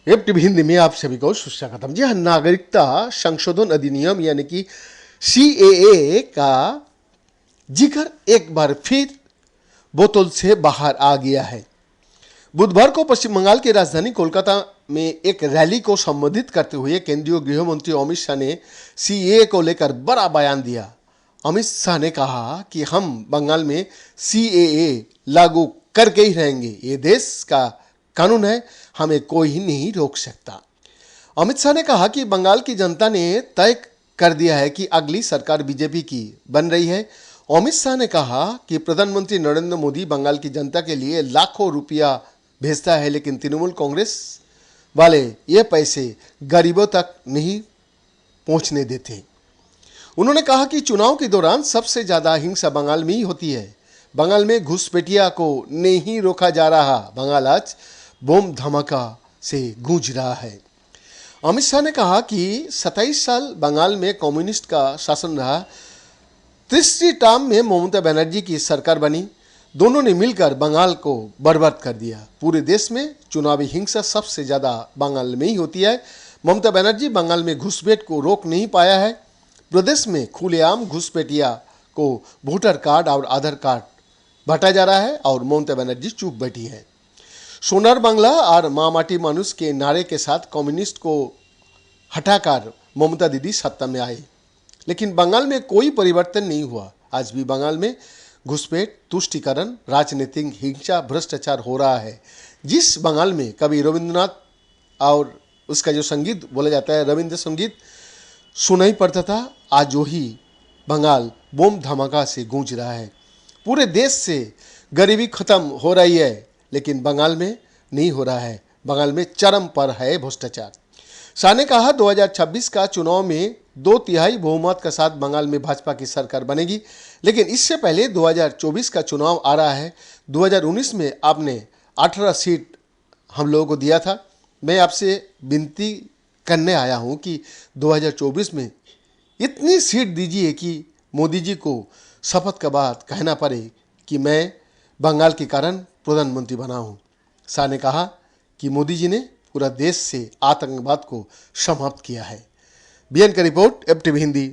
Web TV Hindi में आप सभी को सुस्वागतम। जी हाँ, नागरिकता संशोधन अधिनियम यानी कि सीएए का जिक्र एक बार फिर बोतल से बाहर आ गया है। बुधवार को पश्चिम बंगाल की राजधानी कोलकाता में एक रैली को संबोधित करते हुए केंद्रीय गृह मंत्री अमित शाह ने सीएए को लेकर बड़ा बयान दिया। अमित शाह ने कहा कि हम बंगाल में सीएए लागू करके ही रहेंगे। ये देश का कानून है, हमें कोई नहीं रोक सकता। अमित शाह ने कहा कि बंगाल की जनता ने तय कर दिया है कि अगली सरकार बीजेपी की बन रही है। अमित शाह ने कहा कि प्रधानमंत्री नरेंद्र मोदी बंगाल की जनता के लिए लाखों रुपया भेजता है, लेकिन तृणमूल कांग्रेस वाले ये पैसे गरीबों तक नहीं पहुंचने देते। उन्होंने कहा कि चुनाव के दौरान सबसे ज्यादा हिंसा बंगाल में ही होती है। बंगाल में घुसपैठिया को नहीं रोका जा रहा। बंगाल आज बम धमाका से गूंज रहा है। अमित शाह ने कहा कि 27 साल बंगाल में कम्युनिस्ट का शासन रहा। तीसरी टर्म में ममता बनर्जी की सरकार बनी। दोनों ने मिलकर बंगाल को बर्बाद कर दिया। पूरे देश में चुनावी हिंसा सबसे ज्यादा बंगाल में ही होती है। ममता बनर्जी बंगाल में घुसपैठ को रोक नहीं पाया है। प्रदेश में खुलेआम घुसपैठिया को वोटर कार्ड और आधार कार्ड बांटा जा रहा है और ममता बनर्जी चुप बैठी है। सोनार बांग्ला और माँ माटी मानुष के नारे के साथ कम्युनिस्ट को हटाकर ममता दीदी सत्ता में आए, लेकिन बंगाल में कोई परिवर्तन नहीं हुआ। आज भी बंगाल में घुसपैठ, तुष्टीकरण, राजनीतिक हिंसा, भ्रष्टाचार हो रहा है। जिस बंगाल में कभी रविंद्रनाथ और उसका जो संगीत बोला जाता है, रविंद्र संगीत सुनाई पड़ता था, आज वही बंगाल बम धमाका से गूंज रहा है। पूरे देश से गरीबी खत्म हो रही है, लेकिन बंगाल में नहीं हो रहा है। बंगाल में चरम पर है भ्रष्टाचार। शाह ने कहा 2026 का चुनाव में 2/3 बहुमत के साथ बंगाल में भाजपा की सरकार बनेगी, लेकिन इससे पहले 2024 का चुनाव आ रहा है। 2019 में आपने 18 सीट हम लोगों को दिया था। मैं आपसे विनती करने आया हूं कि 2024 में इतनी सीट दीजिए कि मोदी जी को शपथ के बाद कहना पड़े कि मैं बंगाल के कारण प्रधानमंत्री बना हूं। शाह ने कहा कि मोदी जी ने पूरा देश से आतंकवाद को समाप्त किया है। बीएन का रिपोर्ट, एफ टीवी हिंदी।